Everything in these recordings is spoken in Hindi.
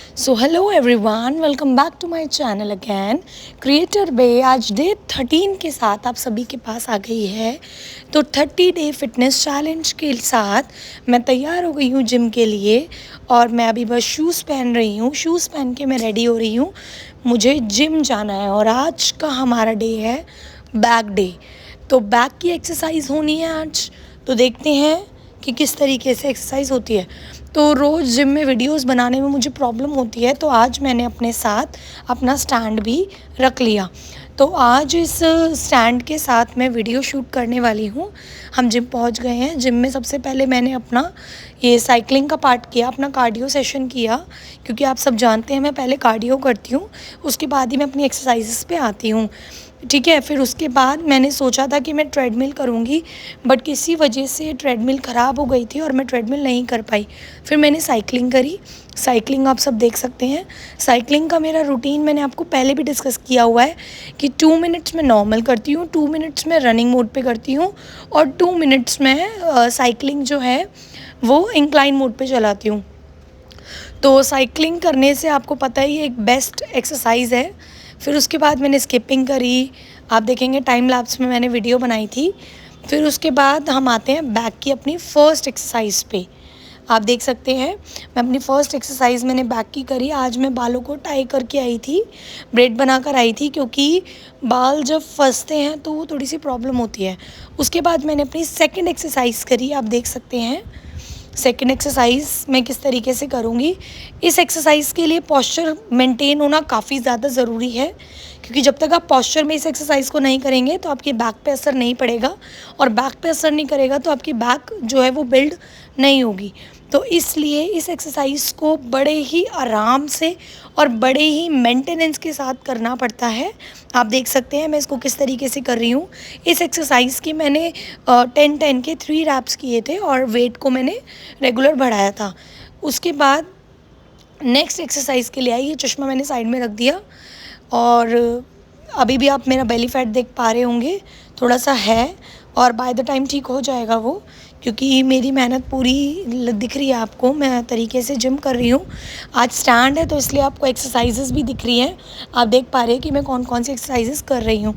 So hello everyone, welcome back to my channel again. Creator बे आज डे 13 के साथ आप सभी के पास आ गई है। तो 30 डे फिटनेस चैलेंज के साथ मैं तैयार हो गई हूँ जिम के लिए। और मैं अभी बस शूज़ पहन रही हूँ, शूज़ पहन के मैं रेडी हो रही हूँ। मुझे जिम जाना है और आज का हमारा डे है बैक डे। तो बैक की एक्सरसाइज होनी है आज। तो देखते हैं कि किस तरीके से एक्सरसाइज होती है। तो रोज़ जिम में वीडियोस बनाने में मुझे प्रॉब्लम होती है, तो आज मैंने अपने साथ अपना स्टैंड भी रख लिया। तो आज इस स्टैंड के साथ मैं वीडियो शूट करने वाली हूँ। हम जिम पहुँच गए हैं। जिम में सबसे पहले मैंने अपना ये साइकिलिंग का पार्ट किया, अपना कार्डियो सेशन किया, क्योंकि आप सब जानते हैं मैं पहले कार्डियो करती हूँ, उसके बाद ही मैं अपनी एक्सरसाइजेस पे आती हूँ। ठीक है, फिर उसके बाद मैंने सोचा था कि मैं ट्रेडमिल करूँगी, बट किसी वजह से ट्रेडमिल ख़राब हो गई थी और मैं ट्रेडमिल नहीं कर पाई। फिर मैंने साइकिलिंग करी। साइकिलिंग आप सब देख सकते हैं। साइकिलिंग का मेरा रूटीन मैंने आपको पहले भी डिस्कस किया हुआ है कि 2 मिनट्स में नॉर्मल करती हूँ, 2 मिनट्स में रनिंग मोड पे करती हूँ और 2 मिनट्स में साइकिलिंग जो है वो इंक्लाइन मोड पे चलाती हूँ। तो साइकिलिंग करने से आपको पता ही एक बेस्ट एक्सरसाइज है। फिर उसके बाद मैंने स्किपिंग करी, आप देखेंगे टाइम लैप्स में मैंने वीडियो बनाई थी। फिर उसके बाद हम आते हैं बैक की अपनी फ़र्स्ट एक्सरसाइज पे। आप देख सकते हैं मैं अपनी फ़र्स्ट एक्सरसाइज मैंने बैक की करी। आज मैं बालों को टाई करके आई थी, ब्रेड बना कर आई थी, क्योंकि बाल जब फंसते हैं तो वो थोड़ी सी प्रॉब्लम होती है। उसके बाद मैंने अपनी सेकंड एक्सरसाइज करी, आप देख सकते हैं। सेकंड एक्सरसाइज मैं किस तरीके से करूँगी। इस एक्सरसाइज के लिए पॉस्चर मेंटेन होना काफ़ी ज़्यादा ज़रूरी है, क्योंकि जब तक आप पॉस्चर में इस एक्सरसाइज को नहीं करेंगे तो आपकी बैक पे असर नहीं पड़ेगा, और बैक पे असर नहीं करेगा तो आपकी बैक जो है वो बिल्ड नहीं होगी। तो इसलिए इस एक्सरसाइज को बड़े ही आराम से और बड़े ही मेंटेनेंस के साथ करना पड़ता है। आप देख सकते हैं मैं इसको किस तरीके से कर रही हूँ। इस एक्सरसाइज की मैंने 10-10 के 3 रैप्स किए थे और वेट को मैंने रेगुलर बढ़ाया था। उसके बाद नेक्स्ट एक्सरसाइज के लिए आई, ये चश्मा मैंने साइड में रख दिया। और अभी भी आप मेरा बेली फैट देख पा रहे होंगे, थोड़ा सा है, और बाय द टाइम ठीक हो जाएगा वो, क्योंकि मेरी मेहनत पूरी दिख रही है आपको। मैं तरीके से जिम कर रही हूँ। आज स्टैंड है तो इसलिए आपको एक्सरसाइजेस भी दिख रही हैं। आप देख पा रहे हैं कि मैं कौन कौन सी एक्सरसाइजेस कर रही हूँ।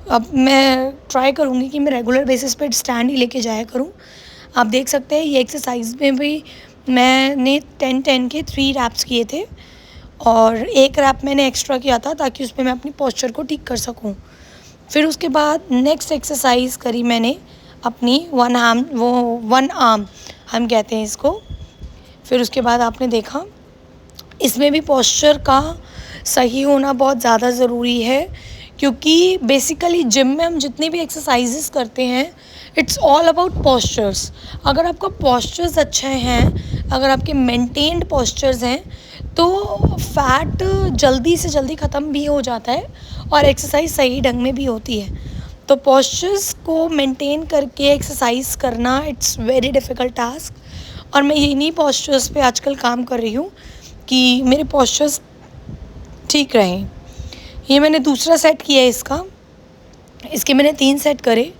अब मैं ट्राई करूँगी कि मैं रेगुलर बेसिस पे स्टैंड ही लेके जाया करूँ। आप देख सकते हैं ये एक्सरसाइज में भी मैंने 10-10 के 3 रैप्स किए थे, और एक रैप मैंने एक्स्ट्रा किया था ताकि उसमें मैं अपनी पोस्चर को ठीक कर सकूं। फिर उसके बाद नेक्स्ट एक्सरसाइज करी मैंने अपनी वन आर्म हम कहते हैं इसको। फिर उसके बाद आपने देखा इसमें भी पोस्चर का सही होना बहुत ज़्यादा ज़रूरी है, क्योंकि बेसिकली जिम में हम जितनी भी एक्सरसाइजेस करते हैं इट्स ऑल अबाउट पोस्चर्स। अगर आपका पोस्चर्स अच्छे हैं, अगर आपके मेंटेन्ड पोस्चर्स हैं, तो फैट जल्दी से जल्दी ख़त्म भी हो जाता है और एक्सरसाइज सही ढंग में भी होती है। तो पोस्चर्स को मेंटेन करके एक्सरसाइज करना इट्स वेरी डिफ़िकल्ट टास्क, और मैं इन्हीं पोस्चर्स पे आजकल काम कर रही हूँ कि मेरे पोस्चर्स ठीक रहें। ये मैंने दूसरा सेट किया है इसके मैंने 3 सेट करे।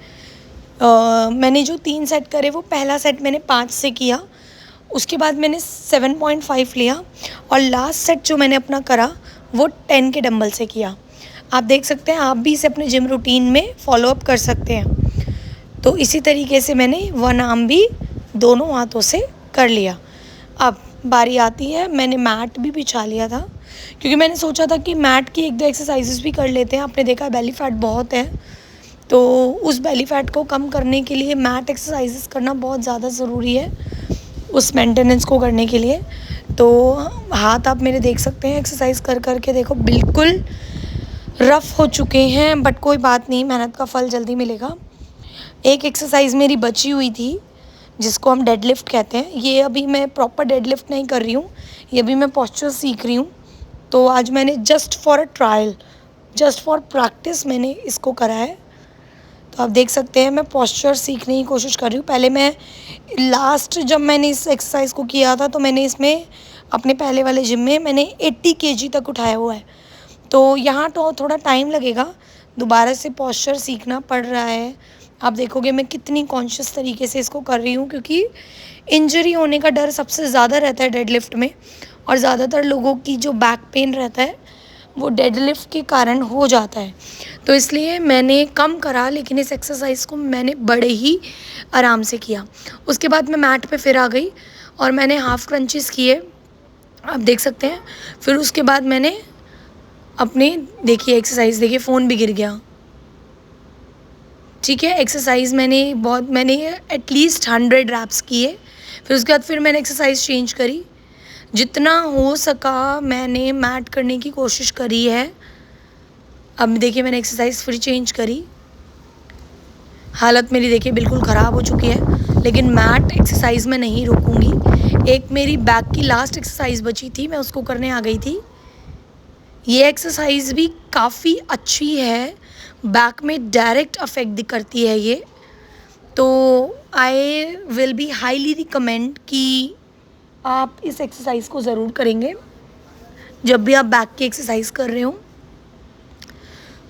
मैंने जो 3 सेट करे वो पहला सेट मैंने 5 से किया, उसके बाद मैंने 7.5 लिया, और लास्ट सेट जो मैंने अपना करा वो 10 के डंबल से किया। आप देख सकते हैं, आप भी इसे अपने जिम रूटीन में फॉलो अप कर सकते हैं। तो इसी तरीके से मैंने वन आर्म भी दोनों हाथों से कर लिया। अब बारी आती है, मैंने मैट भी बिछा लिया था, क्योंकि मैंने सोचा था कि मैट की 1-2 एक्सरसाइजेस भी कर लेते हैं। आपने देखा बेली फैट बहुत है, तो उस बेली फैट को कम करने के लिए मैट एक्सरसाइजेस करना बहुत ज़्यादा ज़रूरी है, उस मेंटेनेंस को करने के लिए। तो हाथ आप मेरे देख सकते हैं एक्सरसाइज कर कर के, देखो बिल्कुल रफ़ हो चुके हैं, बट कोई बात नहीं, मेहनत का फल जल्दी मिलेगा। एक एक्सरसाइज मेरी बची हुई थी जिसको हम डेडलिफ्ट कहते हैं। ये अभी मैं प्रॉपर डेडलिफ्ट नहीं कर रही हूँ, ये अभी मैं पॉस्चर सीख रही हूँ। तो आज मैंने just for a trial, just for practice मैंने इसको करा है। तो आप देख सकते हैं मैं पॉस्चर सीखने की कोशिश कर रही हूँ। पहले मैं लास्ट जब मैंने इस एक्सरसाइज को किया था तो मैंने इसमें अपने पहले वाले जिम में मैंने 80 केजी तक उठाया हुआ है। तो यहाँ तो थोड़ा टाइम लगेगा, दोबारा से पॉस्चर सीखना पड़ रहा है। आप देखोगे मैं कितनी कॉन्शियस तरीके से इसको कर रही हूँ, क्योंकि इंजरी होने का डर सबसे ज़्यादा रहता है डेडलिफ्ट में, और ज़्यादातर लोगों की जो बैक पेन रहता है वो डेडलिफ्ट के कारण हो जाता है। तो इसलिए मैंने कम करा, लेकिन इस एक्सरसाइज़ को मैंने बड़े ही आराम से किया। उसके बाद मैं मैट पे फिर आ गई और मैंने हाफ़ क्रंचेस किए, आप देख सकते हैं। फिर उसके बाद मैंने अपने देखिए एक्सरसाइज़ देखिए, फ़ोन भी गिर गया, ठीक है। एक्सरसाइज़ मैंने एटलीस्ट 100 रैप्स किए। फिर उसके बाद फिर मैंने एक्सरसाइज़ चेंज करी, जितना हो सका मैंने मैट करने की कोशिश करी है। अब देखिए मैंने एक्सरसाइज़ फिर चेंज करी, हालत मेरी देखिए बिल्कुल ख़राब हो चुकी है, लेकिन मैट एक्सरसाइज़ में नहीं रोकूँगी। एक मेरी बैक की लास्ट एक्सरसाइज़ बची थी, मैं उसको करने आ गई थी। ये एक्सरसाइज़ भी काफ़ी अच्छी है, बैक में डायरेक्ट अफेक्ट करती है ये। तो I will be highly recommend कि आप इस एक्सरसाइज़ को ज़रूर करेंगे जब भी आप बैक की एक्सरसाइज़ कर रहे हो।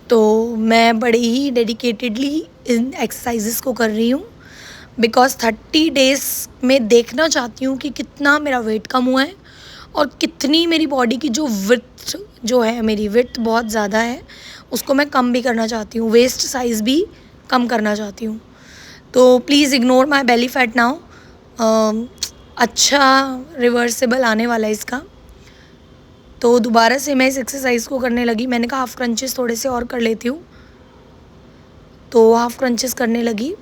तो मैं बड़े ही डेडिकेटेडली इन एक्सरसाइजेस को कर रही हूँ, बिकॉज़ 30 डेज़ में देखना चाहती हूँ कि कितना मेरा वेट कम हुआ है और कितनी मेरी बॉडी की जो विड्थ जो है, मेरी विड्थ बहुत ज़्यादा है, उसको मैं कम भी करना चाहती हूँ, वेस्ट साइज़ भी कम करना चाहती हूँ। तो please ignore my belly fat now. अच्छा रिवर्सिबल आने वाला है इसका। तो दोबारा से मैं इस एक्सरसाइज़ को करने लगी। मैंने कहा हाफ़ क्रंचेस थोड़े से और कर लेती हूँ, तो हाफ़ क्रंचेस करने लगी।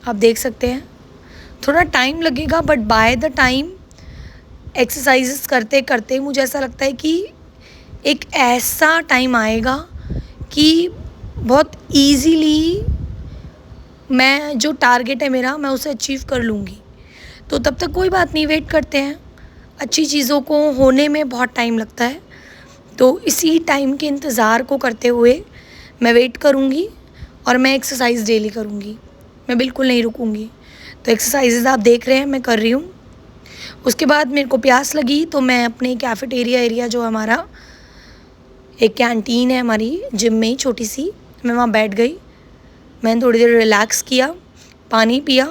आप देख सकते हैं थोड़ा टाइम लगेगा, but by the time exercises करते करते मुझे ऐसा लगता है कि एक ऐसा टाइम आएगा कि बहुत ईज़िली मैं जो टारगेट है मेरा, मैं उसे अचीव कर लूँगी। तो तब तक कोई बात नहीं, वेट करते हैं। अच्छी चीज़ों को होने में बहुत टाइम लगता है, तो इसी टाइम के इंतज़ार को करते हुए मैं वेट करूँगी और मैं एक्सरसाइज़ डेली करूँगी, मैं बिल्कुल नहीं रुकूँगी। तो एक्सरसाइजेज़ आप देख रहे हैं मैं कर रही हूँ। उसके बाद मेरे को प्यास लगी, तो मैं अपने कैफ़ेटेरिया एरिया जो हमारा एक कैंटीन है हमारी जिम में ही छोटी सी, मैं वहाँ बैठ गई। मैंने थोड़ी देर रिलैक्स किया, पानी पिया,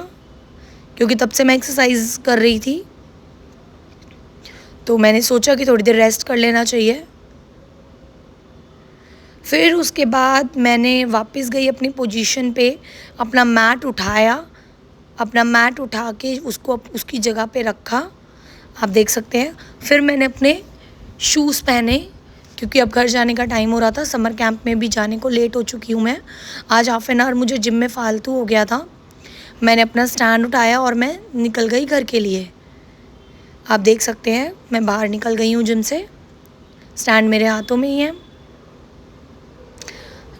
क्योंकि तब से मैं एक्सरसाइज़ कर रही थी, तो मैंने सोचा कि थोड़ी देर रेस्ट कर लेना चाहिए। फिर उसके बाद मैंने वापस गई अपनी पोजीशन पे, अपना मैट उठाया, अपना मैट उठा के उसको उसकी जगह पे रखा, आप देख सकते हैं। फिर मैंने अपने शूज़ पहने, क्योंकि अब घर जाने का टाइम हो रहा था। समर कैंप में भी जाने को लेट हो चुकी हूँ मैं। आज हाफ़ एन आवर मुझे जिम में फ़ालतू हो गया था। मैंने अपना स्टैंड उठाया और मैं निकल गई घर के लिए। आप देख सकते हैं मैं बाहर निकल गई हूँ जिम से, स्टैंड मेरे हाथों में ही है।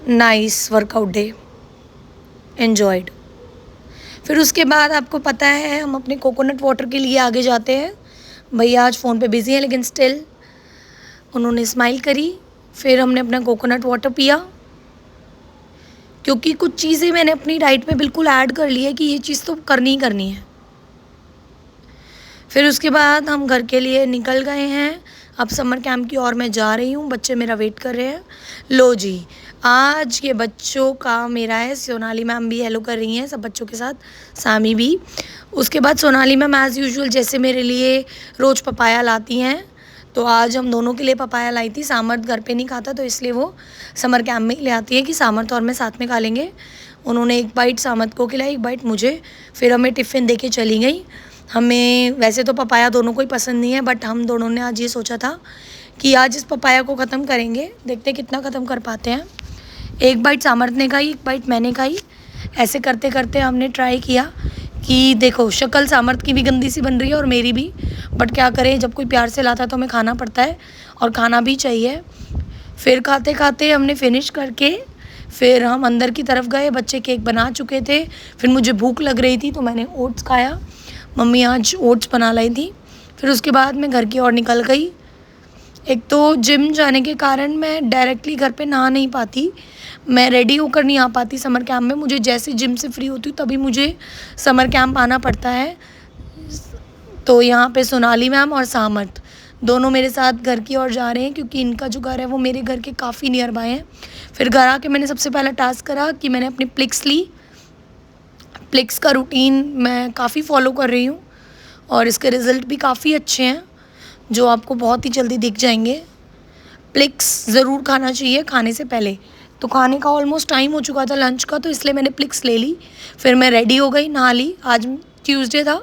Nice workout day, enjoyed. फिर उसके बाद आपको पता है हम अपने कोकोनट वाटर के लिए आगे जाते हैं। भैया आज फ़ोन पे बिज़ी हैं, लेकिन स्टिल उन्होंने स्माइल करी। फिर हमने अपना कोकोनट वाटर पिया, क्योंकि कुछ चीज़ें मैंने अपनी डाइट में बिल्कुल ऐड कर ली है कि ये चीज़ तो करनी ही करनी है। फिर उसके बाद हम घर के लिए निकल गए हैं। अब समर कैंप की ओर मैं जा रही हूँ, बच्चे मेरा वेट कर रहे हैं। लो जी, आज के बच्चों का मेरा है। सोनाली मैम भी हेलो कर रही हैं सब बच्चों के साथ, सामी भी। उसके बाद सोनाली मैम एज़ यूजुअल जैसे मेरे लिए रोज़ पपाया लाती हैं, तो आज हम दोनों के लिए पपाया लाई थी। सामर्थ घर पे नहीं खाता, तो इसलिए वो समर कैंप में ही ले आती है कि सामर्थ और मैं साथ में खा लेंगे। उन्होंने एक बाइट सामर्थ को खिलाई, एक बाइट मुझे। फिर हमें टिफ़िन दे के चली गई। हमें वैसे तो पपाया दोनों को ही पसंद नहीं है, बट हम दोनों ने आज ये सोचा था कि आज इस पपाया को ख़त्म करेंगे, देखते हैं कितना ख़त्म कर पाते हैं। एक बाइट सामर्थ ने खाई, एक बाइट मैंने खाई। ऐसे करते करते हमने ट्राई किया कि देखो शक्ल सामर्थ की भी गंदी सी बन रही है और मेरी भी, बट क्या करें, जब कोई प्यार से लाता है तो हमें खाना पड़ता है और खाना भी चाहिए। फिर खाते खाते हमने फिनिश करके फिर हम अंदर की तरफ गए। बच्चे केक बना चुके थे, फिर मुझे भूख लग रही थी तो मैंने ओट्स खाया। मम्मी आज ओट्स बना लाई थी। फिर उसके बाद मैं घर की ओर निकल गई। एक तो जिम जाने के कारण मैं डायरेक्टली घर पे नहा नहीं पाती, मैं रेडी होकर नहीं आ पाती समर कैंप में। मुझे जैसे जिम से फ्री होती हूँ तभी मुझे समर कैंप आना पड़ता है। तो यहाँ पे सोनाली मैम और सामर्थ दोनों मेरे साथ घर की ओर जा रहे हैं, क्योंकि इनका जो घर है वो मेरे घर के काफ़ी नियर बाय है। फिर घर आके मैंने सबसे पहला टास्क करा कि मैंने अपनी प्लिक्स ली। प्लिक्स का रूटीन मैं काफ़ी फॉलो कर रही हूँ और इसके रिज़ल्ट भी काफ़ी अच्छे हैं। जो आपको बहुत ही जल्दी दिख जाएंगे। प्लिक्स ज़रूर खाना चाहिए खाने से पहले। तो खाने का ऑलमोस्ट टाइम हो चुका था लंच का, तो इसलिए मैंने प्लिक्स ले ली। फिर मैं रेडी हो गई, नहा ली। आज ट्यूसडे था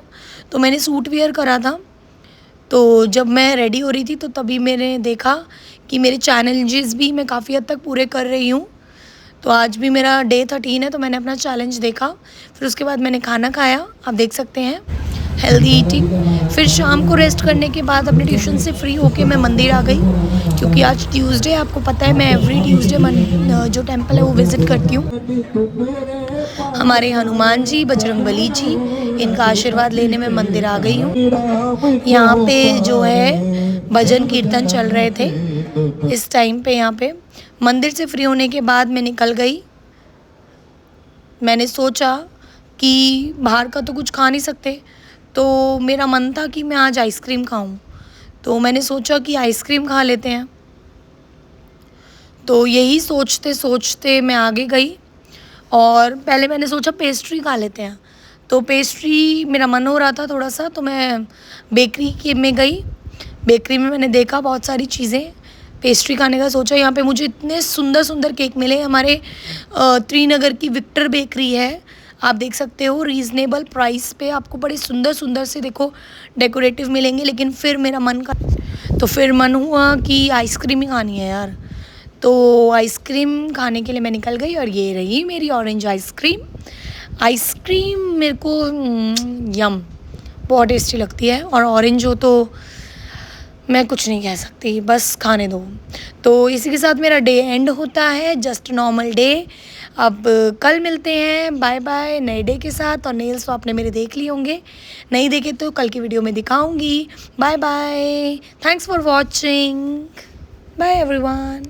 तो मैंने सूट वेयर करा था। तो जब मैं रेडी हो रही थी तो तभी मैंने देखा कि मेरे चैलेंजेस भी मैं काफ़ी हद तक पूरे कर रही हूँ। तो आज भी मेरा डे 13 है, तो मैंने अपना चैलेंज देखा। फिर उसके बाद मैंने खाना खाया, आप देख सकते हैं, हेल्दी ईटिंग। फिर शाम को रेस्ट करने के बाद अपने ट्यूशन से फ्री होके मैं मंदिर आ गई, क्योंकि आज ट्यूसडे, आपको पता है मैं एवरी ट्यूसडे जो टेंपल है वो विज़िट करती हूँ। हमारे हनुमान जी, बजरंगबली जी, इनका आशीर्वाद लेने में मंदिर आ गई हूँ। यहाँ पे जो है भजन कीर्तन चल रहे थे इस टाइम पे। यहाँ पे मंदिर से फ्री होने के बाद मैं निकल गई। मैंने सोचा कि बाहर का तो कुछ खा नहीं सकते, तो मेरा मन था कि मैं आज आइसक्रीम खाऊं। तो मैंने सोचा कि आइसक्रीम खा लेते हैं। तो यही सोचते सोचते मैं आगे गई, और पहले मैंने सोचा पेस्ट्री खा लेते हैं। तो पेस्ट्री मेरा मन हो रहा था थोड़ा सा, तो मैं बेकरी के में गई। बेकरी में मैंने देखा बहुत सारी चीज़ें, पेस्ट्री खाने का सोचा। यहाँ पे मुझे इतने सुंदर सुंदर केक मिले। हमारे त्रिनगर की विक्टर बेकरी है, आप देख सकते हो, रीज़नेबल प्राइस पे आपको बड़े सुंदर सुंदर से देखो डेकोरेटिव मिलेंगे। लेकिन फिर मेरा मन हुआ कि आइसक्रीम ही खानी है यार। तो आइसक्रीम खाने के लिए मैं निकल गई, और ये रही मेरी ऑरेंज आइसक्रीम। आइसक्रीम मेरे को यम बहुत टेस्टी लगती है, और ऑरेंज हो तो मैं कुछ नहीं कह सकती, बस खाने दो। तो इसी के साथ मेरा डे एंड होता है, जस्ट नॉर्मल डे। अब कल मिलते हैं, बाय बाय, नए डे के साथ। और नेल्स तो आपने मेरे देख लिए होंगे, नहीं देखे तो कल की वीडियो में दिखाऊंगी। Bye bye, thanks for watching, bye everyone.